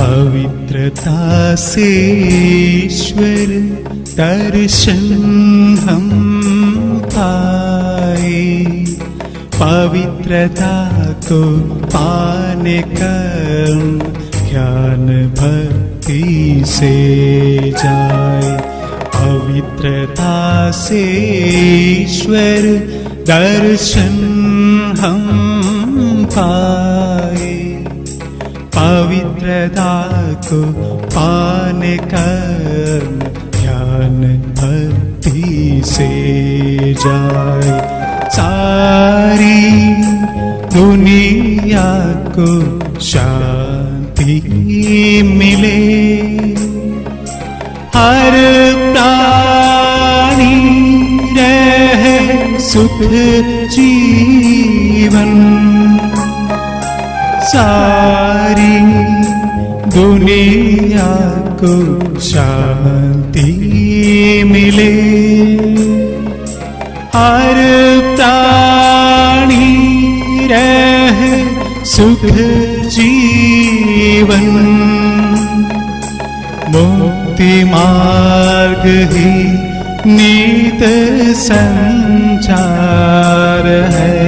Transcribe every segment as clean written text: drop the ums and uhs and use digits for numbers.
पवित्रता से ईश्वर दर्शन हम पाए, पवित्रता को पाने का ज्ञान भक्ति से जाए। पवित्रता से ईश्वर दर्शन हम पाए, पवित्रता को पाने का ज्ञान भक्ति से जाए। सारी दुनिया को शांति मिले, हर प्राणी रहे सुख जीवन। सारी दुनिया को शांति मिले, हर प्राणी रहे सुख जीवन। मुक्ति मार्ग ही नीत संचार है,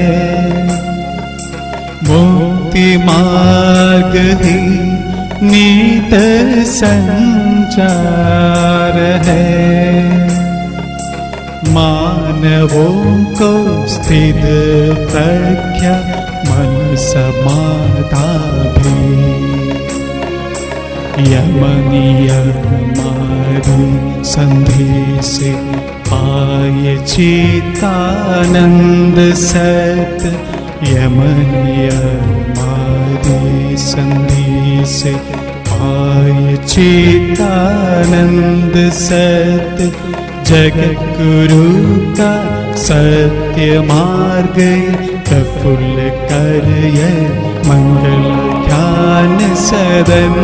मुक्ति मार्ग ही नीत संचार है। मानवों को स्थित प्रज्ञा मन समाधा भी, यमनिय मारी संधि से पाए चित्तानंद सत। यमनिय मारी संधि से पाए चित्तानंद सत। जगत गुरु का सत्य मार्ग प्रफुल्ल कर ये मंगल ज्ञान सदन,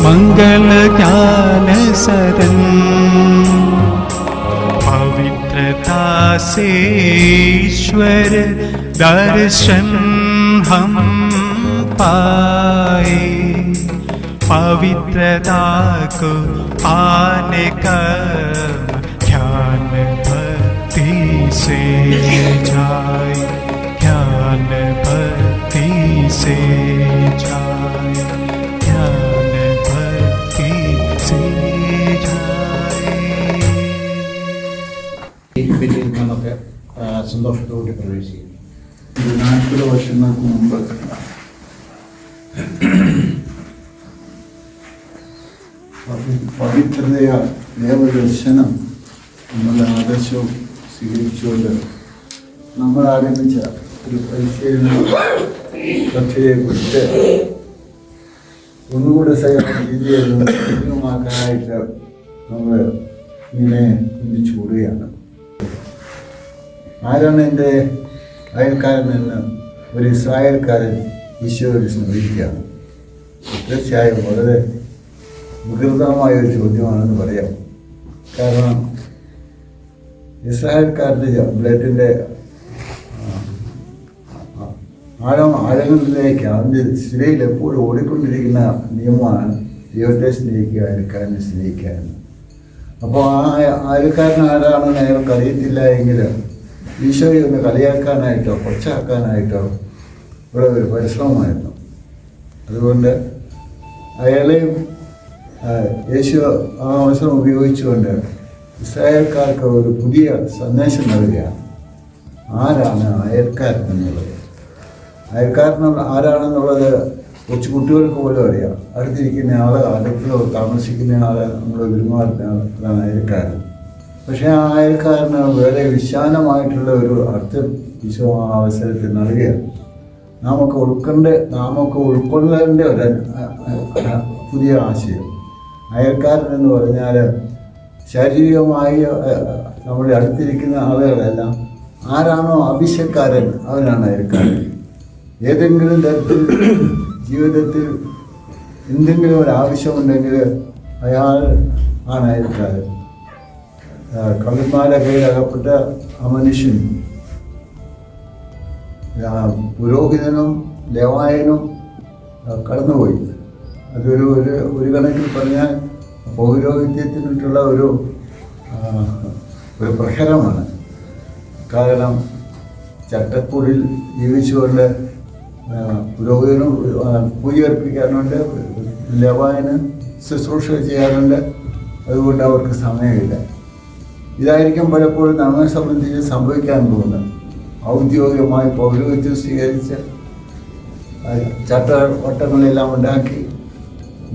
मंगल ज्ञान सदन। पवित्रता से ईश्वर दर्शन हम पाए, पवित्रता को पाने का ज्ञान भक्ति से जाए, ज्ञान भक्ति से जाए, ज्ञान भक्ति से जाए। നമുക്ക് സന്തോഷത്തോടെ പ്രവേശിക്കും. 40 വർഷങ്ങൾക്ക് മുമ്പ് പവിത്രതയ ദേവദർശനം നമ്മുടെ ആദർശവും സ്വീകരിച്ചുകൊണ്ട് നമ്മൾ ആരംഭിച്ച ഒരു പരിശീലന കഥയെക്കുറിച്ച് ഒന്നുകൂടെ രീതിയിൽ സജീവമാക്കാനായിട്ട് നമ്മൾ ഇങ്ങനെ ചിന്തിച്ചു കൂടുകയാണ്. ആരാണ് എൻ്റെ അയൽക്കാരൻ എന്ന് ഒരു ഇസ്രായേൽക്കാരൻ ഈശോയോട് ചോദിക്കുകയാണ്. തീർച്ചയായും വളരെ വികൃതമായൊരു ചോദ്യമാണെന്ന് പറയാം. കാരണം ഇസ്രായേൽക്കാരുടെ ബ്ലഡിൻ്റെ ആഴങ്ങളിലേക്ക് അതിൻ്റെ സ്ഥിരയിൽ എപ്പോഴും ഓടിക്കൊണ്ടിരിക്കുന്ന നിയമമാണ് ദൈവത്തെ സ്നേഹിക്കുക, അയൽക്കാരനെ സ്നേഹിക്കുക എന്ന്. അപ്പോൾ ആ അയൽക്കാരൻ ആരാണെന്ന് അയാൾക്ക് അറിയത്തില്ല എങ്കിൽ ഈശോയെ ഒന്ന് കളിയാക്കാനായിട്ടോ കൊച്ചാക്കാനായിട്ടോ ഇവിടെ ഒരു പരിശ്രമമായിരുന്നു. അതുകൊണ്ട് അയാളെയും യേശു ആ അവസരം ഉപയോഗിച്ചുകൊണ്ട് ഇസ്രായേൽക്കാർക്ക് ഒരു പുതിയ സന്ദേശം നൽകുകയാണ്. ആരാണ് അയൽക്കാരൻ എന്നുള്ളത്? അയൽക്കാരൻ ആരാണെന്നുള്ളത് കൊച്ചു കുട്ടികൾക്ക് പോലും അറിയാം. അടുത്തിരിക്കുന്ന ആൾ, അടുത്ത് താമസിക്കുന്ന ആൾ, നമ്മൾ പെരുമാറുന്ന ആളാണ് അയൽക്കാരൻ. പക്ഷേ ആ അയൽക്കാരന് വളരെ വിശാലമായിട്ടുള്ള ഒരു അർത്ഥം ഈശോ ആ അവസരത്തിൽ നൽകുകയാണ്. നമുക്ക് ഉൾക്കൊള്ളേണ്ട ഒരു പുതിയ ആശയം. അയൽക്കാരൻ എന്ന് പറഞ്ഞാൽ ശാരീരികമായി നമ്മുടെ അടുത്തിരിക്കുന്ന ആളുകളെല്ലാം ആരാണോ ആവശ്യക്കാരൻ അവനാണ് അയൽക്കാരൻ. ഏതെങ്കിലും തരത്തിൽ ജീവിതത്തിൽ എന്തെങ്കിലും ഒരു ആവശ്യമുണ്ടെങ്കിൽ അയാൾ ആണ് അയൽക്കാരൻ. കള്ളന്മാരുടെ കയ്യിൽ അകപ്പെട്ട ആ മനുഷ്യൻ പുരോഹിതനും ലേവായനും കടന്നുപോയി. അതൊരു ഒരു കണക്കിൽ പറഞ്ഞാൽ പൗരോഹിത്യത്തിനുള്ള ഒരു പ്രഹരമാണ്. കാരണം ചട്ടക്കൂടിൽ ജീവിച്ചുകൊണ്ട് പുരോഹിതനും പൂജ അർപ്പിക്കാറുണ്ട്, ലവായന് ശുശ്രൂഷ ചെയ്യാറുണ്ട്. അതുകൊണ്ട് അവർക്ക് സമയമില്ല. ഇതായിരിക്കും പലപ്പോഴും നമ്മെ സംബന്ധിച്ച് സംഭവിക്കാൻ പോകുന്നത്. ഔദ്യോഗികമായി പൗരോഹിത്യം സ്വീകരിച്ച് ചട്ടവട്ടങ്ങളെല്ലാം ഉണ്ടാക്കി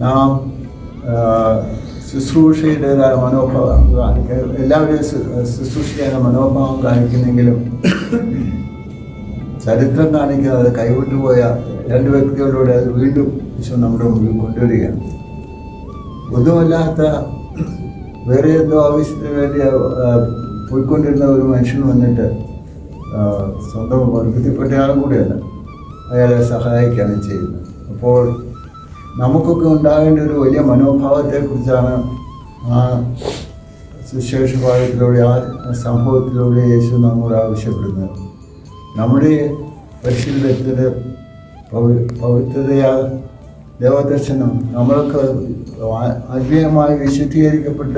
നാം ശുശ്രൂഷയുടേതായ മനോഭാവം എല്ലാവരെയും ശുശ്രൂഷിക്കാനുള്ള മനോഭാവം കാണിക്കുന്നെങ്കിലും ചരിത്രം കാണിക്കുന്നത് കൈവിട്ടുപോയ രണ്ട് വ്യക്തികളിലൂടെ അത് വീണ്ടും ഈശോ നമ്മുടെ മുമ്പിൽ കൊണ്ടുവരികയാണ്. ഒന്നുമല്ലാത്ത വേറെ എന്തോ ആവശ്യത്തിന് വേണ്ടി പോയിക്കൊണ്ടിരുന്ന ഒരു മനുഷ്യൻ വന്നിട്ട് സ്വന്തം വർഗത്തിൽപ്പെട്ട ആളും കൂടിയല്ല, അയാളെ സഹായിക്കുകയാണ് ചെയ്യുന്നത്. അപ്പോൾ നമുക്കൊക്കെ ഉണ്ടാകേണ്ട ഒരു വലിയ മനോഭാവത്തെക്കുറിച്ചാണ് ആ സുവിശേഷ ഭാഗത്തിലൂടെ ആ സംഭവത്തിലൂടെ യേശു നമ്മോട് ആവശ്യപ്പെടുന്നത്. നമ്മുടെ പരിശീലനത്തിൽ പവിത്രതയാ ദേവദർശനം നമ്മൾക്ക് ആത്മീയമായി വിശുദ്ധീകരിക്കപ്പെട്ട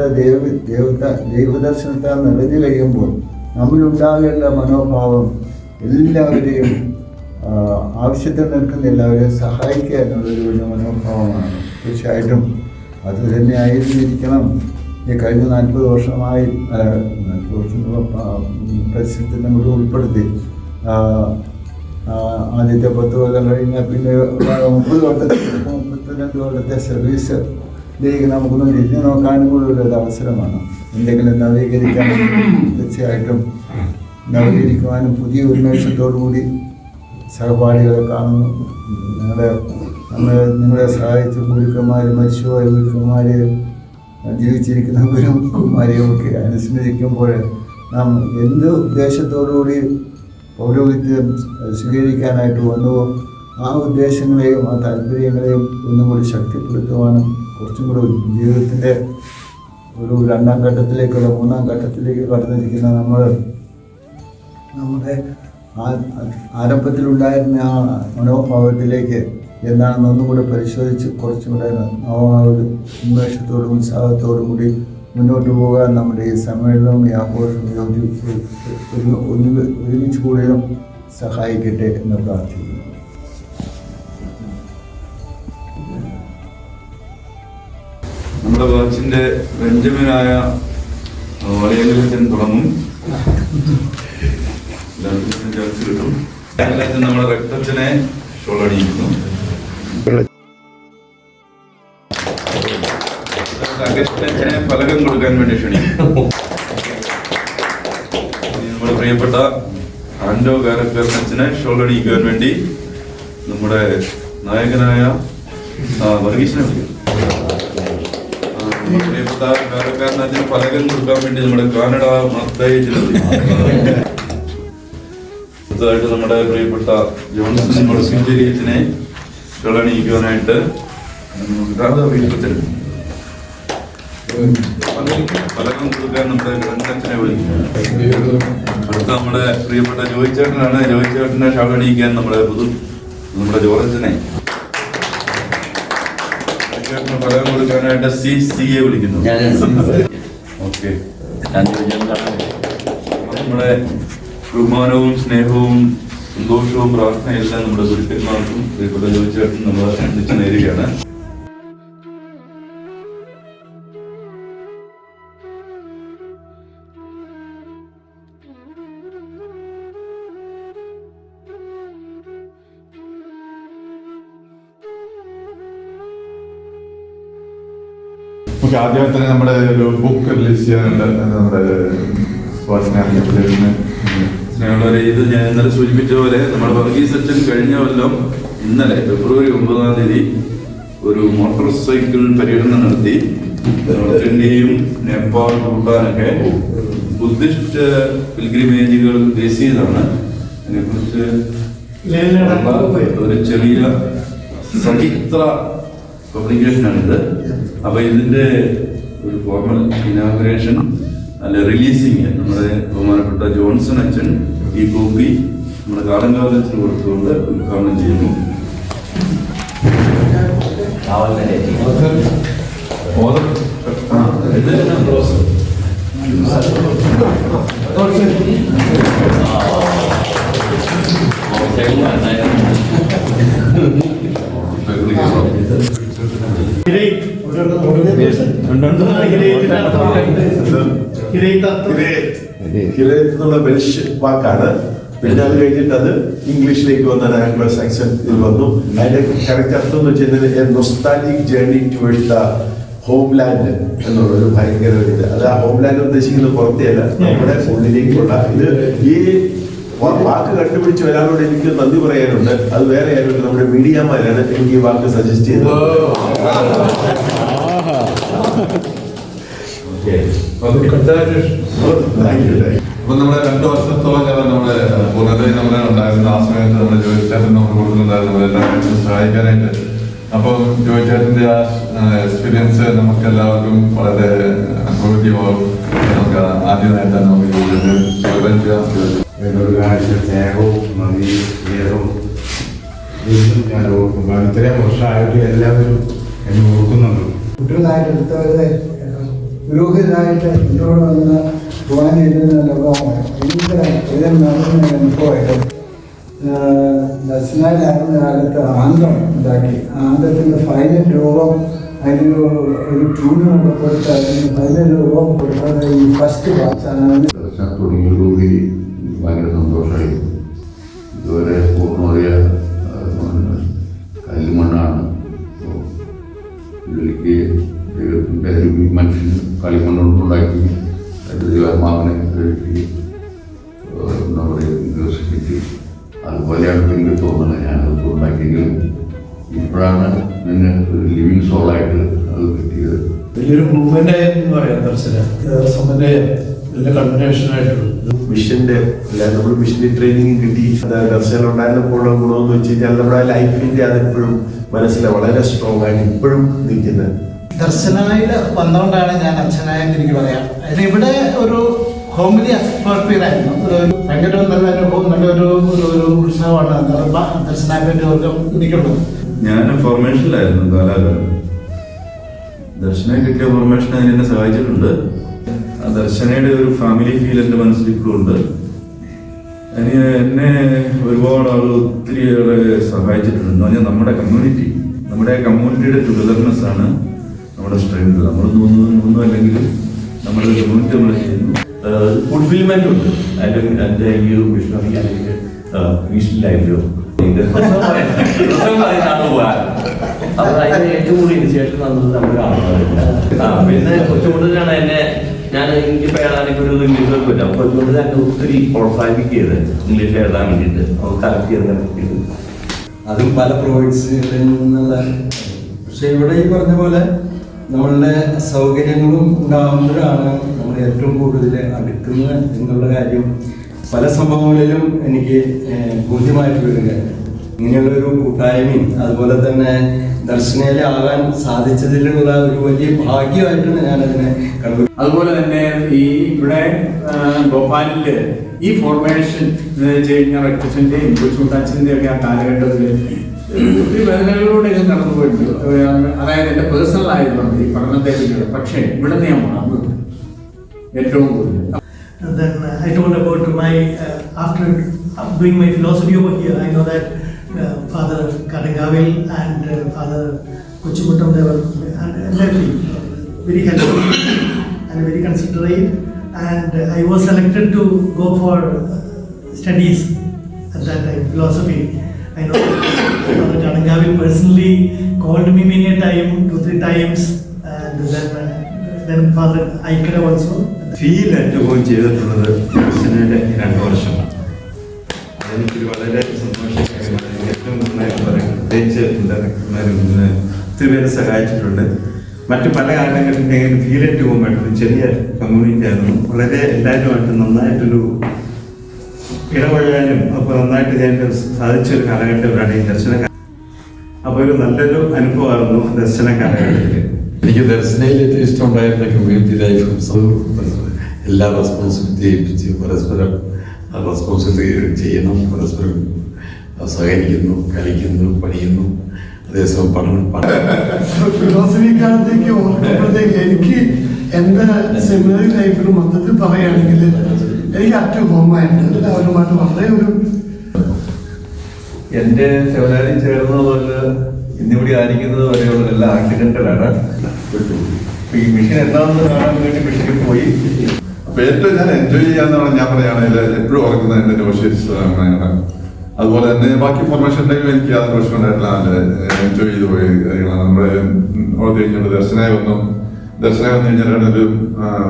ദൈവദർശനത്താൽ നിറഞ്ഞു കഴിയുമ്പോൾ നമ്മളുണ്ടാകേണ്ട മനോഭാവം എല്ലാവരെയും ആവശ്യത്തിൽ നിൽക്കുന്ന എല്ലാവരെയും സഹായിക്കുക എന്നുള്ളൊരു വലിയ മനോഭാവമാണ്. തീർച്ചയായിട്ടും അത് തന്നെ ആയിരുന്നിരിക്കണം ഈ കഴിഞ്ഞ 40 വർഷമായി 40 വർഷം പരിസരത്തിൽ നമ്മൾ ഉൾപ്പെടുത്തി. ആദ്യത്തെ 10 കൊല്ലം കഴിഞ്ഞാൽ പിന്നെ 32 കൊല്ലത്തെ സർവീസിലേക്ക് നമുക്കൊന്ന് തിരിഞ്ഞു നോക്കാനും കൂടി ഒരു അവസരമാണ്. എന്തെങ്കിലും നവീകരിക്കാൻ തീർച്ചയായിട്ടും നവീകരിക്കുവാനും പുതിയ ഉന്മേഷത്തോടുകൂടി സഹപാഠികളെ കാണുന്നു. നിങ്ങളെ സഹായിച്ച ഗുരുക്കന്മാർ, മരിച്ചുപോയ ഗുരുക്കന്മാർ, ജീവിച്ചിരിക്കുന്ന ഗുരുക്കന്മാരെയും ഒക്കെ അനുസ്മരിക്കുമ്പോൾ നാം എന്ത് ഉദ്ദേശത്തോടുകൂടി പൗരോഹിത്യം സ്വീകരിക്കാനായിട്ട് വന്നുവോ ആ ഉദ്ദേശങ്ങളെയും ആ താല്പര്യങ്ങളെയും ഒന്നും കൂടി ശക്തിപ്പെടുത്തുവാനും കുറച്ചും കൂടി ജീവിതത്തിൻ്റെ ഒരു 2ാം ഘട്ടത്തിലേക്കുള്ള 3ാം ഘട്ടത്തിലേക്ക് കടന്നിരിക്കുന്ന നമ്മുടെ ആരംഭത്തിലുണ്ടായിരുന്ന ആ മനോഭാവത്തിലേക്ക് എന്താണെന്ന് ഒന്നും കൂടെ പരിശോധിച്ച് കുറച്ചും കൂടെ ഒരു ഉന്മേഷത്തോടും ഉത്സാഹത്തോടും കൂടി മുന്നോട്ട് പോകാൻ നമ്മുടെ ഈ സമ്മേളനവും ഈ ആഘോഷവും ഒരുമിച്ച് കൂടുതലും സഹായിക്കട്ടെ എന്ന് പ്രാർത്ഥിക്കുന്നു. നമ്മുടെ ബാച്ചിന്റെ ബെഞ്ചമിനായ വലയങ്കലച്ചൻ തുടങ്ങും. കിട്ടും. നമ്മുടെ രക്തച്ചനെ ഷോളടിക്കുന്നു. അഗസ്റ്റനെ ഫലകം കൊടുക്കാൻ വേണ്ടി ക്ഷണിക്കും. നമ്മുടെ പ്രിയപ്പെട്ട ആൻഡോ ഗാരക്കറിനച്ചനെ ഷോളടിക്കുവാൻ വേണ്ടി നമ്മുടെ നായകനായ വർഗീസിനെ വിളിക്കും. പ്രിയപ്പെട്ട ഗാരക്കാരനച്ചന് ഫലകം കൊടുക്കാൻ വേണ്ടി നമ്മുടെ കാനഡ അടുത്തതായിട്ട് നമ്മുടെ പ്രിയപ്പെട്ട ജോൺസൺ നമ്മുടെ സ്വീകരിച്ചനെ ഷോളണിക്കുവാനായിട്ട് ഫലകം കൊടുക്കാൻ നമ്മുടെ ഗ്രന്ഥച്ചനെ വിളിക്കും. അടുത്ത നമ്മുടെ പ്രിയപ്പെട്ട ജോയിച്ചേട്ടനാണ്. ജോയിച്ചേട്ടനെ ഷാളണിക്കാൻ നമ്മുടെ ജോർജനെ ഫലകം കൊടുക്കാനായിട്ട് CCയെ വിളിക്കുന്നു. ഓക്കെ, നമ്മുടെ ബഹുമാനവും സ്നേഹവും സന്തോഷവും പ്രാർത്ഥനയെല്ലാം നമ്മുടെ ഗുരുക്കന്മാർക്കും പ്രിയപ്പെട്ട ജോയിച്ചേട്ടൻ നമ്മൾ ഒന്നിച്ച് നേരുകയാണ്. ആദ്യമായി തന്നെ നമ്മുടെ ഒരു ബുക്ക് റിലീസ് ചെയ്യാനുണ്ട്. നമ്മുടെ സ്നേഹമുള്ളവരെ, ഇത് ഞാൻ ഇന്നലെ സൂചിപ്പിച്ച പോലെ നമ്മുടെ വർഗീസ് അച്ഛൻ കഴിഞ്ഞ കൊല്ലം ഇന്നലെ ഫെബ്രുവരി 9-ാം തീയതി ഒരു മോട്ടോർ സൈക്കിൾ പര്യടനം നടത്തി. ഇന്ത്യയും നേപ്പാൾ, ഭൂട്ടാനൊക്കെ ബുദ്ധിസ്റ്റ് പിൽഗ്രിമേജുകൾ ബേസ് ചെയ്താണ്. അതിനെക്കുറിച്ച് ഒരു ചെറിയ സചിത്ര പബ്ലിക്കേഷനാണിത്. അപ്പൊ ഇതിന്റെ ഒരു ഫോർമൽ ഇനാഗുറേഷൻ അല്ല റിലീസിങ് നമ്മുടെ ബഹുമാനപ്പെട്ട ജോൺസൺ അച്ഛൻ ഈ കോപ്പി നമ്മുടെ കാലങ്കാലത്തിന് കൊടുത്തുകൊണ്ട് ഉദ്ഘാടനം ചെയ്യുന്നു. ഹിരേത്ത് എന്നുള്ള വെൽഷ് വാക്കാണ്. പിന്നെ അത് കഴിഞ്ഞിട്ട് അത് ഇംഗ്ലീഷിലേക്ക് വന്ന ആംഗ്ലോ സാക്സൺ ഇതിൽ വന്നു. അതിന്റെ കറക്റ്റ് അർത്ഥം എന്ന് വെച്ചാൽ nostalgic journey towards the homeland എന്നുള്ളൊരു ഭയങ്കര ഇത്. അത് ആ ഹോംലാൻഡ് ഉദ്ദേശിക്കുന്നത് പുറത്തെയല്ല, നമ്മുടെ ഉള്ളിലേക്കുള്ള ഇത്. ഈ വാക്ക് കണ്ടുപിടിച്ച് ഒരാളോട് എനിക്ക് നന്ദി പറയാനുണ്ട്. അത് വേറെ ആരും നമ്മുടെ മീഡിയമാരാണ് എനിക്ക് ഈ വാക്ക് സജസ്റ്റ് ചെയ്തത്. അപ്പൊ നമ്മുടെ 2 വർഷത്തോളം നമ്മുടെ പൂർണ്ണതയിൽ നമ്മുടെ ഉണ്ടായിരുന്ന ആ സമയത്ത് നമ്മുടെ ജോയിച്ചേട്ടൻ നമ്മൾ കൂടുതലുണ്ടായിരുന്നു നമ്മളെല്ലാവരും സഹായിക്കാനായിട്ട്. അപ്പം ജോയിച്ചേട്ടൻ്റെ ആ എക്സ്പീരിയൻസ് നമുക്ക് എല്ലാവർക്കും വളരെ അനുഭവമാവും. നമുക്ക് ആദ്യമായിട്ട് നമുക്ക് സ്വാഗതം ചെയ്യാൻ എന്നൊരു കാഴ്ച സ്നേഹവും നന്ദി സ്നേഹവും ഞാൻ ഓർക്കും. കാരണം ഇത്രയും വർഷമായിട്ട് എല്ലാവരും എന്നെ ഓർക്കുന്നുണ്ട്. കുട്ടികളായിട്ടെടുത്തവരെ പുരോഹിതരായിട്ട് എന്നോട് വന്ന് പോകാൻ എഴുതുന്നതൊക്കെ ഭയങ്കര ഇതം നടന്ന അനുഭവമായിട്ട് ദർശനാലാകുന്ന കാലത്ത് ആന്തം ഉണ്ടാക്കി. ആന്തത്തിൻ്റെ ഫൈനൽ രൂപം അതിന് ഒരു ട്യൂണൊക്കെ കൊടുത്ത് അതിന് ഫൈനൽ രൂപം കൊടുത്തത് ഈ ഫസ്റ്റ് ബാച്ചാണ്. തുടങ്ങിയതോടുകൂടി ഭയങ്കര സന്തോഷമായി. ഇതുവരെ പൂർണ്ണമായ കല്ലുമണ്ണാണ്. ഇതിലേക്ക് മനുഷ്യൻ കളിമണ്ണുണ്ടാക്കി മാവനെ കഴുകി എന്താ പറയുക വികസിപ്പിച്ച് അതുപോലെയാണ് എനിക്ക് തോന്നുന്നത്. ഞാനത് ഉണ്ടാക്കിയെങ്കിലും ഇപ്പോഴാണ് ഇതിന് ഒരു ലിവിങ് സോളായിട്ട് അത് കിട്ടിയത്. വലിയൊരു മൂവ്മെന്റ് എന്ന് പറയാം. ദർശനത്തിന്റെ വലിയ കൺവെൻഷൻ ആയിട്ടുള്ളത് മിഷന്റെ നമ്മൾ മിഷന്റെ ട്രെയിനിങ് കിട്ടി. ദർശനം ഉണ്ടായിരുന്നപ്പോൾ ഗുണമെന്ന് വെച്ച് കഴിഞ്ഞാൽ നമ്മുടെ ലൈഫിന്റെ അതെപ്പോഴും മനസ്സിലെ വളരെ സ്ട്രോങ് ആയിട്ട് ഇപ്പോഴും നിൽക്കുന്നത്. ദർശനയിൽ വന്നുകൊണ്ടാണ് ഞാൻ അച്ഛനായെന്ന് എനിക്ക് പറയാം. ഇവിടെ ഒരു ഹോമിലി അറ്റ്മോസ്ഫിയർ ആയിരുന്നു. ഒരു ഭയങ്കര നല്ല അനുഭവം, നല്ലൊരു ഉത്സവമാണ് ദർശനയെ പറ്റി എനിക്കുള്ളത്. ഞാൻ ഫോർമേഷനിലായിരുന്നു കാലാകാലം. ദർശനം കിട്ടിയ ഫോർമേഷൻ അതിനെന്നെ സഹായിച്ചിട്ടുണ്ട്. ആ ദർശനയുടെ ഒരു ഫാമിലി ഫീൽ എൻ്റെ മനസ്സിൽ ഇപ്പോഴും ഉണ്ട്. എന്നെ ഒരുപാട് ആൾ ഒത്തിരിയേറെ സഹായിച്ചിട്ടുണ്ട്. എന്ന് പറഞ്ഞാൽ നമ്മുടെ കമ്മ്യൂണിറ്റിയുടെ ടുഗദർനെസ് ആണ് നമ്മുടെ സ്ട്രെങ്ത്. നമ്മൾ ഒന്നും അല്ലെങ്കിലും നമ്മുടെ കമ്മ്യൂണിറ്റി നമ്മൾ ചെയ്യുന്നു. ഫുൾഫിൽമെന്റ് ഉണ്ട് എൻ്റെ ഈ ഒരു മിഷണറി അല്ലെങ്കിൽ മിഷൻ ലൈഫിലും അപ്പോൾ അതിന് ഏറ്റവും കൂടുതൽ ഇനിഷ്യേറ്റീവ് തന്നത് നമ്മുടെ കാണുന്നത്. പിന്നെ കൊച്ചുകൊണ്ടിലാണ് എന്നെ എനിക്കിപ്പോൾ എഴുതാനൊക്കെ ഒരു ഇംഗ്ലീഷ് പറ്റില്ല. അപ്പോൾ അതുകൊണ്ട് തന്നെ ഒത്തിരി പ്രോത്സാഹിപ്പിക്കുകയത് ഇംഗ്ലീഷ് എഴുതാൻ വേണ്ടിയിട്ട് നമുക്ക് കറക്റ്റ് ചെയ്ത് അതും പല പ്രൊവൈഡ്സുകളിൽ നിന്നുള്ള. പക്ഷെ ഇവിടെ ഈ പറഞ്ഞ പോലെ നമ്മളുടെ സൗകര്യങ്ങളും ഉണ്ടാകുമ്പോഴാണ് നമ്മൾ ഏറ്റവും കൂടുതൽ അടുക്കുന്നത് എന്നുള്ള കാര്യം പല സംഭവങ്ങളിലും എനിക്ക് ബോധ്യമായിട്ട് വരിക. ഇങ്ങനെയുള്ളൊരു കൂട്ടായ്മയും അതുപോലെ തന്നെ ദർശനയിലാകാൻ സാധിച്ചതിലുള്ള ഒരു വലിയ ഭാഗ്യമായിട്ടാണ് ഞാനതിനെ കണ്ടു. അതുപോലെ തന്നെ ഈ ഇവിടെ ഭോപ്പാലില് ഈ ഫോർമേഷൻ ചെയ്യുന്ന റെക്ടസിന്റെയും കൊച്ചുമുട്ടാച്ചിന്റെയും ഒക്കെ ആ കാലഘട്ടത്തിൽ ഒത്തിരി വേദനകളിലൂടെ ഇത് നടന്നു പോയിട്ടുണ്ട്. അതായത് എൻ്റെ പേഴ്സണൽ ആയതുകൊണ്ട് ഈ പഠനത്തെ പറ്റിയുള്ള. പക്ഷേ ഇവിടെ ഞാൻ മാറുന്നത് ഏറ്റവും കൂടുതൽ. Then I told about my after doing my philosophy over here, I know that Father Kadangavil and Father Kuchimuttam, they were very helpful and very considerate, and I was selected to go for studies at that time, philosophy. I know Father Kadangavil personally called me many a time, 2-3 times, and then Father Aikara also. Feel അനുഭവം ചെയ്തിട്ടുള്ളത് ദർശനയുടെ 2 വർഷമാണ്. അതെനിക്ക് വളരെ സന്തോഷകരമാണ്. ഏറ്റവും നന്നായിട്ട് പറയും. പ്രത്യേകിച്ച് ഒത്തിരി പേരെ സഹായിച്ചിട്ടുണ്ട്. മറ്റു പല കാലഘട്ടത്തിലും ഫീൽ അനുഭവമായിട്ടൊരു ചെറിയ കമ്മ്യൂണിറ്റി ആയിരുന്നു. വളരെ എല്ലാവരുമായിട്ട് നന്നായിട്ടൊരു ഇടപഴകാനും അപ്പോൾ നന്നായിട്ട് ഞാൻ സാധിച്ചൊരു കാലഘട്ടമാണ് ഈ ദർശന. അപ്പോൾ ഒരു നല്ലൊരു അനുഭവമായിരുന്നു ദർശന കാലഘട്ടത്തിൽ. എനിക്ക് ദർശനയിൽ ഏറ്റവും ഇഷ്ടമുണ്ടായിരുന്ന കമ്മ്യൂണിറ്റി ലൈഫും എല്ലാ റെസ്പോൺസിബിലിറ്റി ഏൽപ്പിച്ച് പരസ്പരം റെസ്പോൺസിബിലിറ്റി ചെയ്യണം, പരസ്പരം സഹകരിക്കുന്നു, കളിക്കുന്നു, പണിയുന്നു. ദേശവും പഠനം ഫിലോസഫി കാലത്തേക്ക് ഓർക്കുമ്പോഴത്തേക്ക് എനിക്ക് എൻ്റെ സെമിനറി ലൈഫിൽ മൊത്തത്തിൽ പറയുകയാണെങ്കിൽ എനിക്ക് അറ്റ് ഹോമായിട്ട് എല്ലാവരുമായിട്ട് വളരെ ഒരു എൻ്റെ സെമിനാരിൽ ചേർന്നത് മുതൽ ഇന്നിവിടെ ആയിരിക്കുന്നത് വരെയുള്ള എല്ലാം ആക്സിഡന്റലാണ്. ഈ മിഷൻ എന്താണെന്ന് കാണാൻ വേണ്ടി മിഷനിൽ പോയി. അപ്പൊ ഏറ്റവും ഞാൻ എൻജോയ് ചെയ്യാന്ന് ഞാൻ പറയുകയാണെങ്കിൽ എപ്പോഴും ഓർക്കുന്നത് എന്റെ നെഗോഷിയേറ്റ്സ് അങ്ങനെയാണ്. അതുപോലെ തന്നെ ബാക്കി ഫോർമേഷൻ ടൈമിൽ എനിക്ക് യാതൊരു പ്രശ്നമുണ്ടായിട്ടില്ല. എൻജോയ് ചെയ്ത് പോയ കാര്യങ്ങളാണ്. നമ്മുടെ ഓർത്ത് കഴിഞ്ഞിട്ട് ദർശനമായി വന്നു കഴിഞ്ഞാൽ ഒരു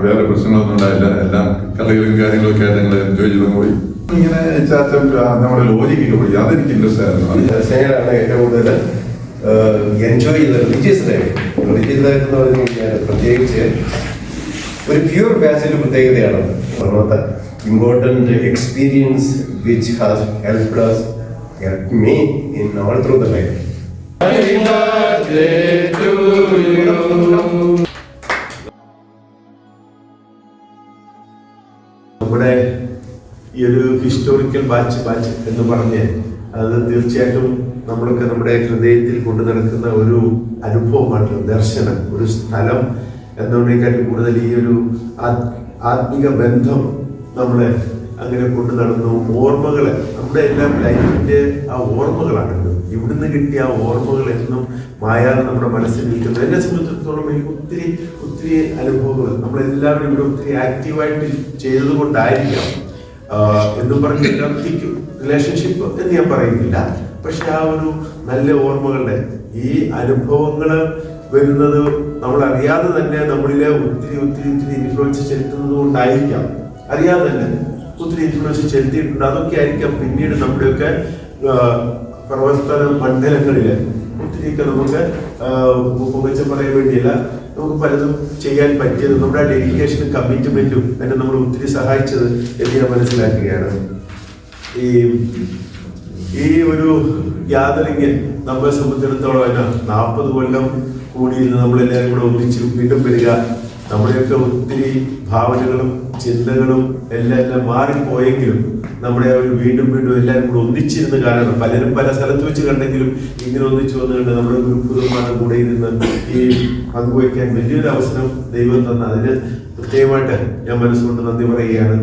വേറെ പ്രശ്നങ്ങളൊന്നും ഉണ്ടായില്ല. എല്ലാം കളികളും കാര്യങ്ങളൊക്കെ ആയിട്ട് ഞങ്ങൾ എൻജോയ് ചെയ്ത് പോയി. ഇങ്ങനെ നമ്മുടെ ലോജിക്കൊക്കെ പോയി, അതെനിക്ക് ഇൻട്രസ്റ്റ് ആയിരുന്നു. ദർശനയാണ് ഏറ്റവും കൂടുതൽ എൻജോയ് ചെയ്ത റിലീജിയസ് ലൈഫ് എന്ന് പറഞ്ഞു കഴിഞ്ഞാൽ പ്രത്യേകിച്ച് ഒരു പ്യൂർ ബാച്ചിന്റെ പ്രത്യേകതയാണ്. ഒന്നാമത്തെ important experience which has helped me in all through the life. നമ്മുടെ ഈ ഒരു ഹിസ്റ്റോറിക്കൽ ബാച്ച് എന്ന് പറഞ്ഞ് അത് തീർച്ചയായിട്ടും നമ്മളൊക്കെ നമ്മുടെ ഹൃദയത്തിൽ കൊണ്ടു നടക്കുന്ന ഒരു അനുഭവമാണല്ലോ ദർശനം. ഒരു സ്ഥലം എന്നതിനേക്കാളും കൂടുതൽ ഈ ഒരു ആത്മിക ബന്ധം നമ്മളെ അങ്ങനെ കൊണ്ടു നടന്നു. ഓർമ്മകള് നമ്മുടെ എല്ലാം ലൈഫിന്റെ ആ ഓർമ്മകളാണല്ലോ. ഇവിടുന്ന് കിട്ടിയ ആ ഓർമ്മകൾ എന്നും മായാതെ നമ്മുടെ മനസ്സിൽ നിൽക്കുന്നത്. എന്നെ സംബന്ധിച്ചിടത്തോളം എനിക്ക് ഒത്തിരി അനുഭവങ്ങൾ നമ്മളെല്ലാവരും ഇവിടെ ഒത്തിരി ആക്റ്റീവായിട്ട് ചെയ്തത് കൊണ്ടായിരിക്കാം എന്നും പറഞ്ഞ് പ്രവർത്തിക്കും റിലേഷൻഷിപ്പ് എന്ന് ഞാൻ പറയുന്നില്ല. പക്ഷെ ആ ഒരു നല്ല ഓർമ്മകളുടെ ഈ അനുഭവങ്ങൾ വരുന്നത് നമ്മൾ അറിയാതെ തന്നെ നമ്മളിലെ ഒത്തിരി ഇൻഫ്ലുവൻസ് ചെലുത്തുന്നത് കൊണ്ടായിരിക്കാം. അറിയാതെ തന്നെ ഒത്തിരി ഇൻഫ്ലുവൻസ് ചെലുത്തിയിട്ടുണ്ട്. അതൊക്കെ ആയിരിക്കാം പിന്നീട് നമ്മുടെയൊക്കെ പ്രവർത്തന മണ്ഡലങ്ങളില് ഒത്തിരിയൊക്കെ നമുക്ക് പുകച്ച പറയാൻ വേണ്ടിയില്ല, നമുക്ക് പലതും ചെയ്യാൻ പറ്റിയത് നമ്മുടെ ഡെഡിക്കേഷനും കമ്മിറ്റ്മെന്റും എന്നെ നമ്മൾ ഒത്തിരി സഹായിച്ചത് എന്ന് ഞാൻ മനസ്സിലാക്കുകയാണ്. ഈ ഒരു ഗ്യാതറിങ് നമ്മളെ സംബന്ധിച്ചിടത്തോളം തന്നെ 40 കൊല്ലം കൂടിയിരുന്ന് നമ്മളെല്ലാവരും കൂടെ ഒന്നിച്ച് വീണ്ടും വരിക. നമ്മുടെയൊക്കെ ഒത്തിരി ഭാവനകളും ചിന്തകളും എല്ലാം മാറിപ്പോയെങ്കിലും നമ്മുടെ ഒരു വീണ്ടും എല്ലാവരും കൂടെ ഒന്നിച്ചിരുന്ന് കാണണം. പലരും പല സ്ഥലത്ത് വെച്ച് കണ്ടെങ്കിലും ഇങ്ങനെ ഒന്നിച്ചു വന്നുകൊണ്ട് നമ്മുടെ ഗ്രൂപ്പുകളുമാണ് കൂടെ ഇരുന്ന് ഈ പങ്കുവയ്ക്കാൻ വലിയൊരു അവസരം ദൈവം തന്ന അതിന് പ്രത്യേകമായിട്ട് ഞാൻ മനസ്സുകൊണ്ട് നന്ദി പറയുകയാണ്.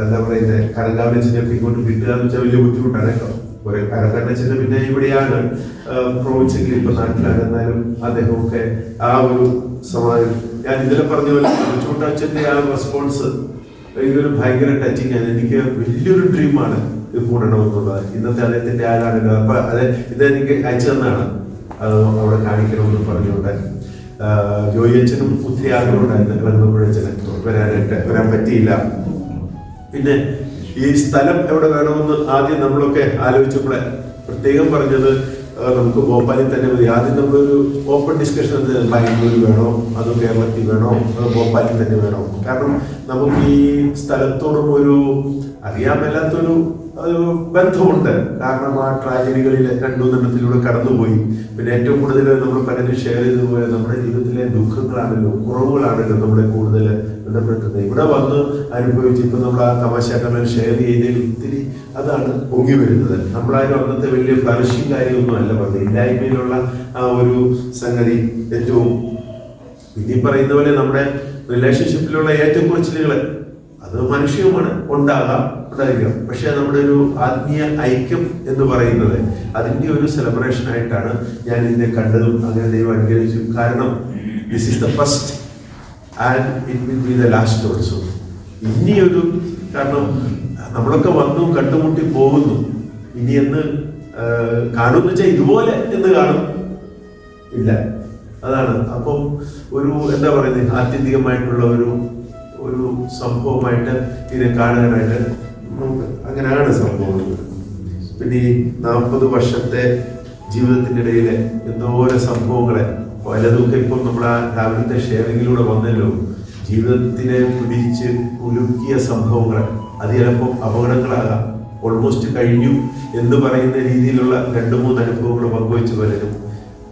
എന്താ പറയുന്നത്, കരങ്കാവലച്ചനൊക്കെ ഇങ്ങോട്ട് കിട്ടുക എന്ന് വെച്ചാൽ വലിയ ബുദ്ധിമുട്ടാണ് കേട്ടോ. ഒരു കരക്കണ്ണച്ചന് പിന്നെ ഇവിടെയാണ് പ്രൊവിൻസിൽ ഇപ്പൊ നാട്ടിലാണ്. എന്നാലും അദ്ദേഹമൊക്കെ ആ ഒരു സമാധാനം ഞാൻ ഇന്നലെ പറഞ്ഞ പോലെ ചൂട്ടച്ചന്റെ ആ റെസ്പോൺസ് ഇതൊരു ഭയങ്കര ടച്ചിങ് ആണ്. എനിക്ക് വലിയൊരു ഡ്രീമാണ് ഇത് കൂടണമെന്നുള്ളത്. ഇന്നത്തെ അദ്ദേഹത്തിന്റെ ആരാണ് അപ്പൊ ഇതെനിക്ക് അയച്ചു തന്നാണ് അവിടെ കാണിക്കണമെന്ന് പറഞ്ഞുകൊണ്ട്. ജോയി അച്ഛനും ഒത്തിരി ആഗ്രഹമുണ്ടായിരുന്നു വെള്ളപ്പുഴച്ചന് വരാൻ പറ്റിയില്ല. പിന്നെ ഈ സ്ഥലം എവിടെ വേണമെന്ന് ആദ്യം നമ്മളൊക്കെ ആലോചിച്ചപ്പോഴേ പ്രത്യേകം പറഞ്ഞത് നമുക്ക് ഭോപ്പാലിൽ തന്നെ മതി. ആദ്യം നമ്മളൊരു ഓപ്പൺ ഡിസ്കഷൻ ബാംഗ്ലൂർ വേണോ അതോ കേരളത്തിൽ വേണോ അതോ ഭോപ്പാലിൽ തന്നെ വേണോ. കാരണം നമുക്ക് ഈ സ്ഥലത്തോടും ഒരു അറിയാൻ മേലാത്തൊരു ബന്ധമുണ്ട്. കാരണം ആ ട്രാജഡികളിൽ 2-3 കടന്നുപോയി. പിന്നെ ഏറ്റവും കൂടുതൽ നമ്മൾ പലരും ഷെയർ ചെയ്തു പോയ നമ്മുടെ ജീവിതത്തിലെ ദുഃഖങ്ങളാണല്ലോ, കുറവുകളാണല്ലോ നമ്മളെ കൂടുതൽ ബന്ധപ്പെടുത്തുന്നത്. ഇവിടെ വന്ന് അനുഭവിച്ച് ഇപ്പം നമ്മൾ ആ തമാശാക്കളെ ഷെയർ ചെയ്തതിൽ ഒത്തിരി അതാണ് പൊങ്ങി വരുന്നത്. നമ്മളാരും അന്നത്തെ വലിയ ഫ്ലറിഷിംഗ് കാര്യമൊന്നും അല്ല പറഞ്ഞത്. ഇല്ലായ്മയിലുള്ള ആ ഒരു സംഗതി ഏറ്റവും ഇനി പറയുന്ന പോലെ നമ്മുടെ റിലേഷൻഷിപ്പിലുള്ള ഏറ്റക്കുറച്ചിലുകൾ അത് മനുഷ്യവുമാണ്, ഉണ്ടായിരിക്കാം. പക്ഷെ നമ്മുടെ ഒരു ആത്മീയ ഐക്യം എന്ന് പറയുന്നത് അതിൻ്റെ ഒരു സെലിബ്രേഷൻ ആയിട്ടാണ് ഞാൻ ഇതിനെ കണ്ടതും അങ്ങനെ ദൈവം അനുഗ്രഹിച്ചു. കാരണം this is the first and it will be the last also. ഇനിയൊരു കാരണം നമ്മളൊക്കെ വന്നു കണ്ടുമുട്ടി പോകുന്നു. ഇനി എന്ന് കാണുമെന്ന് വെച്ചാൽ ഇതുപോലെ എന്ന് കാണും ഇല്ല. അതാണ് അപ്പം ഒരു എന്താ പറയുന്നത് ആത്യന്തികമായിട്ടുള്ള ഒരു സംഭവമായിട്ട് ഇതിനെ കാണാനായിട്ട് നമുക്ക് അങ്ങനെയാണ് സംഭവം. പിന്നെ ഈ 40 വർഷത്തെ ജീവിതത്തിൻ്റെ ഇടയിൽ എന്തോരം സംഭവങ്ങളെ പലതൊക്കെ ഇപ്പം നമ്മുടെ ആ രാവിലത്തെ ഷെയറിങ്ങിലൂടെ വന്നല്ലോ. ജീവിതത്തിനെ പിടിച്ച് കുലുക്കിയ സംഭവങ്ങൾ അത് ചിലപ്പോൾ അപകടങ്ങളാകാം. ഓൾമോസ്റ്റ് കഴിഞ്ഞു എന്ന് പറയുന്ന രീതിയിലുള്ള 2-3 അനുഭവങ്ങൾ പങ്കുവെച്ച് പലരും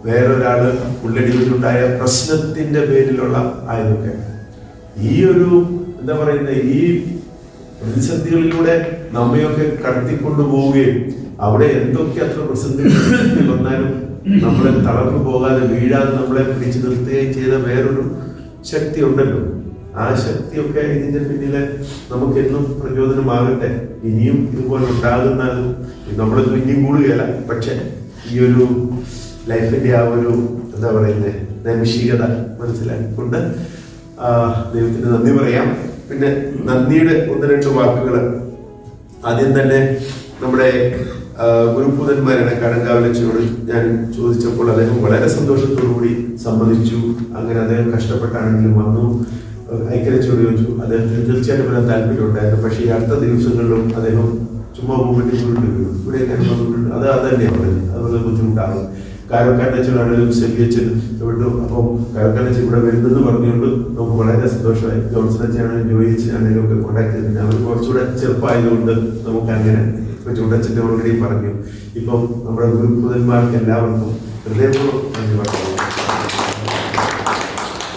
വേറൊരാള് ഉള്ളടിയിലുണ്ടായ പ്രശ്നത്തിന്റെ പേരിലുള്ള ആയതൊക്കെ ഈ ഒരു എന്താ പറയുന്നത് ഈ പ്രതിസന്ധികളിലൂടെ നമ്മയൊക്കെ കടത്തിക്കൊണ്ടു പോവുകയും അവിടെ എന്തൊക്കെ അത്ര പ്രസിദ്ധി വന്നാലും നമ്മളെ തളർന്നു പോകാതെ വീഴാതെ നമ്മളെ പിടിച്ചു നിർത്തുകയും ചെയ്ത വേറൊരു ശക്തി ഉണ്ടല്ലോ. ആ ശക്തിയൊക്കെ ഇതിന്റെ പിന്നില് നമുക്ക് എന്നും പ്രചോദനമാകട്ടെ. ഇനിയും ഇതുപോലെ ഉണ്ടാകുന്ന നമ്മളൊന്നും ഇനിയും കൂടുകയല്ല, പക്ഷെ ഈ ഒരു ലൈഫിന്റെ ആ ഒരു എന്താ പറയുന്നത് നൈമിഷികത മനസ്സിലാക്കിക്കൊണ്ട് ദൈവത്തിന് നന്ദി പറയാം. പിന്നെ നന്ദിയുടെ 1-2 വാക്കുകൾ. ആദ്യം തന്നെ നമ്മുടെ ഗുരുഭൂതന്മാരാണ് കടങ്കാവലച്ചോട് ഞാൻ ചോദിച്ചപ്പോൾ അദ്ദേഹം വളരെ സന്തോഷത്തോടുകൂടി സമ്മതിച്ചു. അങ്ങനെ അദ്ദേഹം കഷ്ടപ്പെട്ടാണെങ്കിലും വന്നു. ഐക്യലച്ചോട് ചോദിച്ചു, അദ്ദേഹത്തിന് തീർച്ചയായിട്ടും വരാൻ താല്പര്യമുണ്ടായിരുന്നു. പക്ഷേ ഈ അടുത്ത ദിവസങ്ങളിലും അദ്ദേഹം ചുമ്മാ മൂവ്മെന്റ് ഇവിടെ അത് തന്നെയാണ് പറഞ്ഞത്. അതുപോലെ ബുദ്ധിമുട്ടാകും. കാരക്കാരനച്ചനാണെങ്കിലും സെല്ലിയച്ചൻ വിട്ടു. അപ്പം കാരക്കാരനച്ചൻ ഇവിടെ വരുന്നെന്ന് പറഞ്ഞുകൊണ്ട് നമുക്ക് വളരെ സന്തോഷമായി. ജോൺസൺ അച്ഛനാണെങ്കിലും ജോയിച്ചനാണെങ്കിലും ഒക്കെ കോണ്ടാക്ട് ചെയ്തിട്ടുണ്ട്. അവർ കുറച്ചുകൂടെ ചെറുപ്പമായതുകൊണ്ട് നമുക്ക് അങ്ങനെ ചൂണ്ടച്ചൻ്റെ ഓൾറെഡി പറഞ്ഞു. ഇപ്പം നമ്മുടെ ഗുരുഭൂതന്മാർക്ക് എല്ലാവർക്കും ഹൃദയപൂർവ്വം നന്ദി പറഞ്ഞു.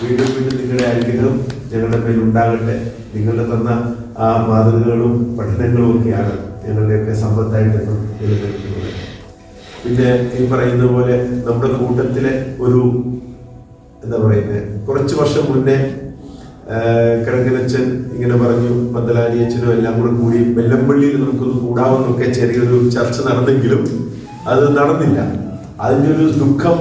വീണ്ടും വീണ്ടും നിങ്ങളുടെ അനുഗ്രഹം ഞങ്ങളുടെ മേൽ ഉണ്ടാകട്ടെ. നിങ്ങളുടെ തന്ന ആ മാതൃകകളും പഠനങ്ങളും ഒക്കെയാണ് ഞങ്ങളുടെയൊക്കെ സമ്പത്തായിട്ട് നിലനിൽക്കുന്നത്. പിന്നെ ഈ പറയുന്ന പോലെ നമ്മുടെ കൂട്ടത്തിലെ ഒരു എന്താ പറയുന്നത്, കുറച്ച് വർഷം മുന്നേ കിഴക്കനച്ഛൻ ഇങ്ങനെ പറഞ്ഞു, പന്തലാനി അച്ഛനും എല്ലാം കൂടി വെല്ലമ്പള്ളിയിൽ നമുക്കൊന്ന് കൂടാമെന്നൊക്കെ ചെറിയൊരു ചർച്ച നടന്നെങ്കിലും അത് നടന്നില്ല. അതിൻ്റെ ഒരു ദുഃഖം,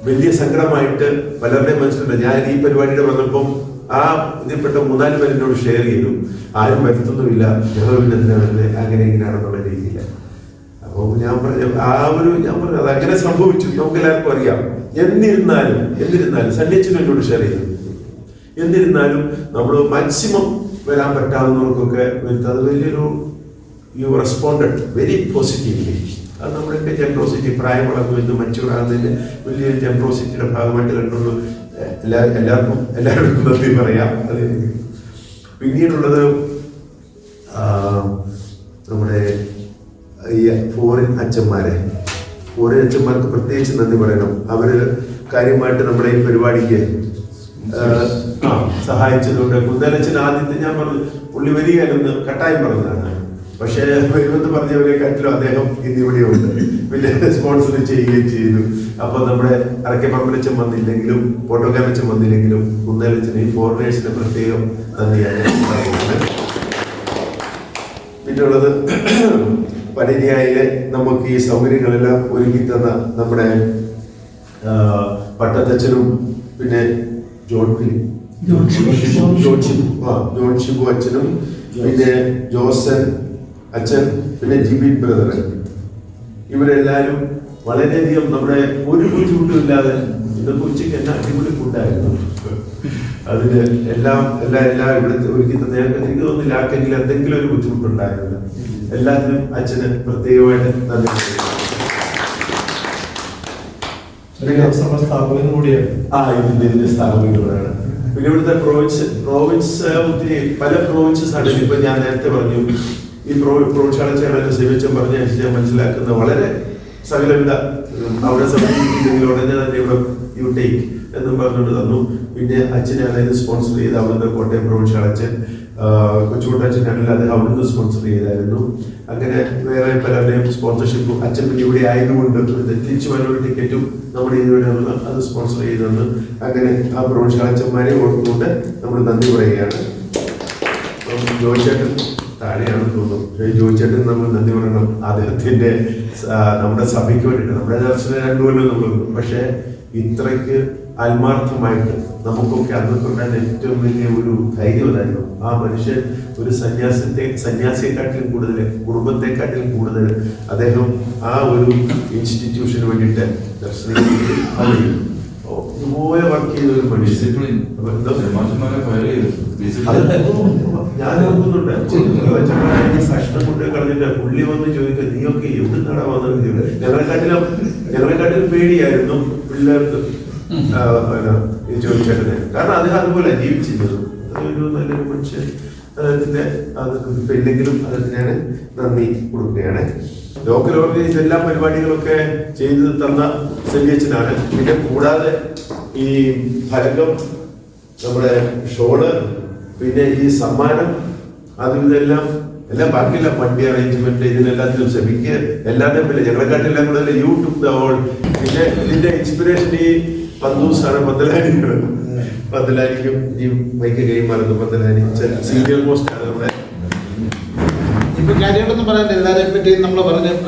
വലിയ സങ്കടമായിട്ട് പലരുടെയും മനസ്സിലുണ്ട്. ഞാൻ ഈ പരിപാടിയുടെ വന്നപ്പം ആ ഇതിൽപ്പെട്ട 3-4 പേര് എന്നോട് ഷെയർ ചെയ്തു, ആരും വരുത്തുന്നുമില്ല, ഞങ്ങളെ അങ്ങനെ ഇങ്ങനെയാണെന്നുള്ള രീതിയിൽ. അപ്പോൾ ഞാൻ പറഞ്ഞു അത് അങ്ങനെ സംഭവിച്ചു, നമുക്ക് എല്ലാവർക്കും അറിയാം. എന്നിരുന്നാലും സണ്ണിയച്ഛനും എന്നോട് ഷെയർ ചെയ്തു. എന്നിരുന്നാലും നമ്മൾ മാക്സിമം വരാൻ പറ്റാവുന്നവർക്കൊക്കെ അത് വലിയൊരു യു റെസ്പോണ്ടഡ് വെരി പോസിറ്റീവ്ലി. അത് നമ്മുടെയൊക്കെ ജനറോസിറ്റി, പ്രായം വളർന്നു എന്ന് മച്ചുകൂടാകുന്നതിന്റെ വലിയൊരു ജനറോസിറ്റിയുടെ ഭാഗമായിട്ട് കണ്ടുള്ളൂ. എല്ലാവർക്കും നന്ദി പറയാം. അത് പിന്നീടുള്ളത് നമ്മുടെ ഈ ഫോറിൻ അച്ഛന്മാർക്ക് പ്രത്യേകിച്ച് നന്ദി പറയണം. അവര് കാര്യമായിട്ട് നമ്മുടെ ഈ പരിപാടിക്ക് സഹായിച്ചതുകൊണ്ട്. കുന്തലച്ചൻ ആദ്യത്തെ ഞാൻ പറഞ്ഞു പുള്ളി വരികയെന്ന് കട്ടായം പറഞ്ഞതാണ്. പക്ഷേ വരുമെന്ന് പറഞ്ഞവരെക്കാട്ടിലും അദ്ദേഹം ഇന്നിവിടെയുണ്ട്. പിന്നെ സ്പോൺസർ ചെയ്യുകയും ചെയ്തു. അപ്പൊ നമ്മുടെ അറക്കപ്പറമ്പലച്ചൻ വന്നില്ലെങ്കിലും ഫോട്ടോഗ്രാഫച്ചൻ വന്നില്ലെങ്കിലും കുന്തലച്ചന് ഈ ഫോറിനേഴ്സിന് പ്രത്യേകം നന്ദിയാണ് പറയുന്നത്. പിന്നുള്ളത് പടിനിയായിലെ നമുക്ക് ഈ സൗകര്യങ്ങളെല്ലാം ഒരുക്കി തന്ന നമ്മുടെ പട്ടത്തച്ഛനും പിന്നെ ജോൺ ഷിബു അച്ഛനും പിന്നെ ജോസൻ അച്ഛൻ പിന്നെ ജിബിൻ ബ്രദർ, ഇവരെല്ലാവരും വളരെയധികം നമ്മുടെ ഒരു ബുദ്ധിമുട്ടും ഇല്ലാതെ ഇന്നത്തെ ഉച്ചയ്ക്ക് എന്നാ അടിപൊളി ഫുഡായിരുന്നു. അതിന് എല്ലാം ഇവിടുത്തെ ഒരുക്കി തന്നെ എനിക്ക് തോന്നുന്നില്ല ആർക്കെങ്കിലും എന്തെങ്കിലും ഒരു ബുദ്ധിമുട്ടുണ്ടായിരുന്നില്ല. എല്ലാത്തിനും അച്ഛന് പ്രത്യേകമായിട്ട് നന്ദി. സ്ഥാപനം കൂടിയാണ്. ഇതിന്റെ സ്ഥാപനങ്ങളാണ്. പിന്നെ ഇവിടുത്തെ പ്രോവിൻസ് ഒത്തിരി പല പ്രോവിൻസസ് ആണ്. ഇപ്പൊ ഞാൻ നേരത്തെ പറഞ്ഞു ഈ പ്രോത്സാഹന സേവിച്ചം പറഞ്ഞ ഞാൻ മനസ്സിലാക്കുന്ന വളരെ സകലവിധ അവിടെ സമീപിക്കുന്നെങ്കിൽ ഉടനെ തന്നെ ഇവിടെ യു ടേക്ക് എന്നും പറഞ്ഞുകൊണ്ട് തന്നു. പിന്നെ അച്ഛനെ അതായത് സ്പോൺസർ ചെയ്ത് അവിടുന്ന് കോട്ടയം പ്രോത്സാഹനച്ചൻ കൊച്ചുകുട്ടച്ഛനാണെങ്കിൽ അദ്ദേഹം അവിടുന്ന് സ്പോൺസർ ചെയ്തായിരുന്നു. അങ്ങനെ വേറെ പലരുടെയും സ്പോൺസർഷിപ്പും അച്ഛൻ പിന്നെ ഇവിടെ ആയതുകൊണ്ട് തിരിച്ചു വന്നൊരു ടിക്കറ്റും നമ്മുടെ ഇതിലൂടെ അത് സ്പോൺസർ ചെയ്തെന്ന് അങ്ങനെ ആ പ്രോത്സാഹനച്ചന്മാരെ ഓർത്തുകൊണ്ട് നമ്മൾ നന്ദി പറയുകയാണ്. ജോയിച്ചേട്ടൻ താഴെയാണ് തോന്നുന്നു. ജോയിച്ചേട്ടൻ നമ്മൾ നന്ദി പറയണം. അദ്ദേഹത്തിന്റെ നമ്മുടെ സഭയ്ക്ക് വേണ്ടിയിട്ട് നമ്മുടെ ദർശനം 2 കൊല്ലം നമ്മൾ, പക്ഷെ ഇത്രയ്ക്ക് ആത്മാർത്ഥമായിട്ട് നമുക്കൊക്കെ അന്നുണ്ടായിരുന്ന ഏറ്റവും വലിയ ഒരു ധൈര്യം അതായിരുന്നു. ആ മനുഷ്യൻ ഒരു സന്യാസിയെക്കാട്ടിലും കൂടുതൽ, കുടുംബത്തെക്കാട്ടിലും കൂടുതൽ അദ്ദേഹം ആ ഒരു ഇൻസ്റ്റിറ്റ്യൂഷന് വേണ്ടിയിട്ട് ദർശനം ഇതുപോലെ വർക്ക് ചെയ്ത ഒരു മനുഷ്യൻ. ഞാൻ ഓർക്കുന്നുണ്ട് കഷ്ടം കൊണ്ട് കളഞ്ഞിട്ട് പുള്ളി വന്ന് ചോദിക്കുക നീയൊക്കെ എവിടുന്നാടാ വന്നത്. ഞങ്ങളെക്കാട്ടിലും പേടിയായിരുന്നു പിള്ളേർക്ക് ചോദിച്ചേട്ടനെ. കാരണം അദ്ദേഹം അതുപോലെ ജീവിച്ചിരുന്നത്. അതൊരു നല്ലൊരു മനുഷ്യൻ. അദ്ദേഹത്തിന്റെ അത് ഇല്ലെങ്കിലും അദ്ദേഹത്തിനാണ് നന്ദി കൊടുക്കുകയാണ്. ലോക്കൽ ഓർഗനൈസ് എല്ലാ പരിപാടികളൊക്കെ ചെയ്തു തന്ന സെല്ലിയച്ചനാണ്. പിന്നെ കൂടാതെ ഈ ഫലകം, നമ്മുടെ ഷോള്, പിന്നെ ഈ സമ്മാനം, അതും ഇതെല്ലാം എല്ലാം ബാക്കിയുള്ള വണ്ടി അറേഞ്ച്മെന്റ് ഇതിനെല്ലാത്തിനും സെബിക്ക് എല്ലാവരുടെയും പിന്നെ ഞങ്ങളെക്കാട്ടെല്ലാം കൂടുതൽ യൂട്യൂബ് ഓൾ. പിന്നെ ഇതിന്റെ ഇൻസ്പിറേഷൻ ഈ പന്തൂസാണ്. പന്തലായിരിക്കും ഈ മൈക്ക് കൈമാറുന്നു. പന്തലാരി സീനിയർ മോസ്റ്റ് ആണ് നമ്മുടെ. ഇപ്പൊ കാര്യമായിട്ടൊന്നും പറയാൻ എല്ലാവരെയും പറ്റി നമ്മൾ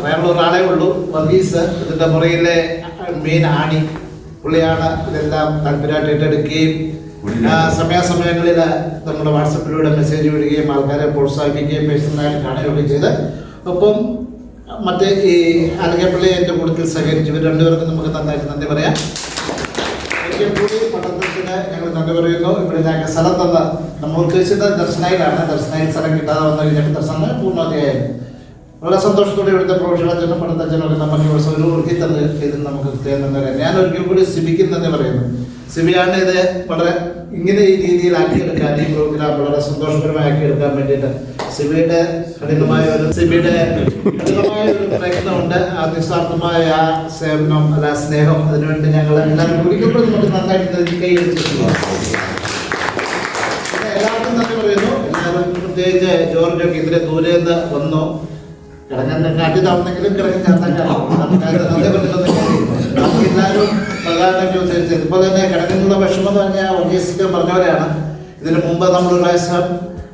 പറയാനുള്ള ഒരാളേ ഉള്ളൂ. വർഗീസ് ഇതിന്റെ പുറകിലെ മെയിൻ ആണി പുള്ളിയാണ്. ഇതെല്ലാം താല്പര്യമായിട്ട് ഏറ്റെടുക്കുകയും സമയാസമയങ്ങളിൽ നമ്മുടെ വാട്സപ്പിലൂടെ മെസ്സേജ് വിടുകയും ആൾക്കാരെ പ്രോത്സാഹിപ്പിക്കുകയും പേഴ്സണലായിട്ട് കാണുകയും ചെയ്ത്. ഒപ്പം മറ്റേ ഈ അലകപ്പള്ളി എൻ്റെ കൂട്ടത്തിൽ സഹകരിച്ചു. ഇവർ രണ്ടുപേർക്കും നമുക്ക് നന്നായിട്ട് നന്ദി പറയാം. ഒരിക്കൽ കൂടി പട്ടണത്തിന് ഞങ്ങൾ നന്ദി പറയുന്നു. ഇവിടെ ഞങ്ങൾക്ക് സ്ഥലം തന്ന നമ്മൾ ഉദ്ദേശിച്ചത് ദർശനയിലാണ്. ദർശനയിൽ സ്ഥലം കിട്ടാതെ വന്നു കഴിഞ്ഞാൽ ദർശനം പൂർണ്ണതയായിരുന്നു. വളരെ സന്തോഷത്തോടെ ഇവിടുത്തെ പ്രൊഫഷണൽ അച്ഛനും പണ്ടത്തച്ഛനൊക്കെ നമുക്ക് ഒരു ഒരുക്കി തന്നെ ചെയ്ത് നമുക്ക് കൃത്യം തന്നെ പറയാം. ഞാൻ ഒരിക്കൽ കൂടി സിബിക്ക് തന്നെ പറയുന്നു. സിബിയാണ് ഇത് വളരെ ഇങ്ങനെ ഈ രീതിയിൽ ആക്കിയെടുക്കാൻ, ഈ പ്രോഗ്രാം വളരെ സന്തോഷകരമായി ആക്കിയെടുക്കാൻ വേണ്ടിയിട്ട് സിബിയുടെ കഠിനമായ ഒരു പ്രയത്നമുണ്ട്. ആ നിസ്വാർത്ഥമായ ആ സേവനം അല്ല സ്നേഹം, അതിനുവേണ്ടി ഞങ്ങൾ എല്ലാവരും ഒരിക്കലും നമുക്ക് നന്നായിട്ട് കൈയടിച്ചിട്ടുണ്ട്. എല്ലാവർക്കും നന്ദി പറയുന്നു. എല്ലാവരും പ്രത്യേകിച്ച് ജോർജൊക്കെ ഇതിലെ ദൂരെ നിന്ന് വന്നു. കിടങ്ങാൻ കാട്ടി താമസെങ്കിലും കിടങ്ങാൻ നന്ദി പറ്റുന്നത് നമുക്ക് എല്ലാവരും പ്രധാന ഇപ്പോൾ തന്നെ കിടങ്ങുന്നുള്ള വിഷമം എന്ന് പറഞ്ഞാൽ വർഗീസ് പറഞ്ഞ പോലെയാണ്. ഇതിന് മുമ്പ് നമ്മൾ പ്രാവശ്യം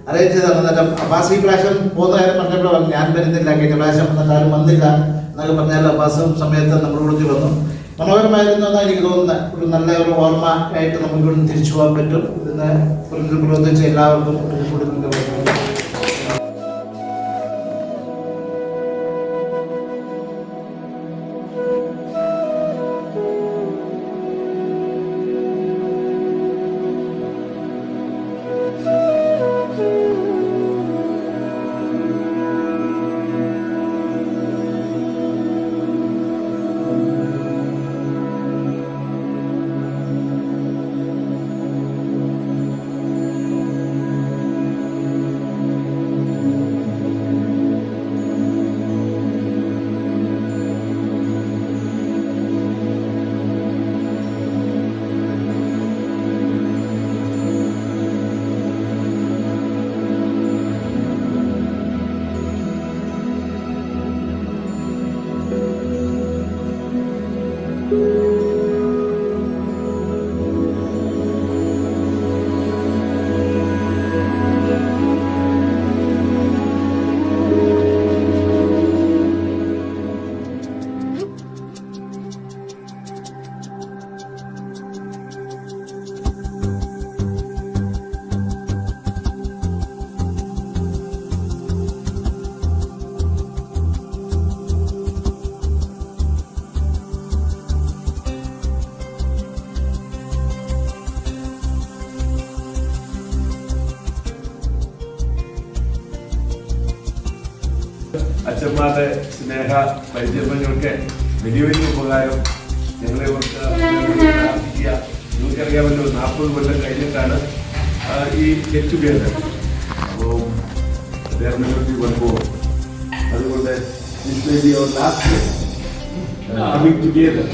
അറേഞ്ച് ചെയ്താണ്. അന്നേരം അബ്ബാസ് ഈ പ്രാവശ്യം പോകുന്ന കാര്യം പറഞ്ഞപ്പോൾ ഞാൻ വരുന്നില്ല, കഴിഞ്ഞ പ്രാവശ്യം വന്നിട്ട് ആരും വന്നില്ല എന്നൊക്കെ പറഞ്ഞാൽ അബ്ബാസും സമയത്ത് നമ്മൾ വിളിച്ച് വന്നു. മനോഹരമായിരുന്നു എന്നാണ് എനിക്ക് തോന്നുന്നത്. ഒരു നല്ല ഒരു ഓർമ്മ ആയിട്ട് നമുക്ക് ഇവിടെ തിരിച്ചു പോകാൻ പറ്റും. ഇതിന് പ്രവർത്തിച്ച എല്ലാവർക്കും അച്ഛന്മാരുടെ സ്നേഹ പരിചരണങ്ങൾക്ക് വലിയ വലിയ ഉപകാരം. ഞങ്ങളെ നിങ്ങൾക്കറിയാമല്ലോ 40 കൊല്ലം കഴിഞ്ഞിട്ടാണ് ഈ ഗെറ്റ് ടുഗെദർ. അപ്പോൾ അദ്ദേഹത്തിനൊക്കെ വരുമ്പോൾ അതുകൊണ്ട് ലാസ്റ്റ് കമ്മിങ് ടുഗെദർ.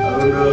അതുകൊണ്ട്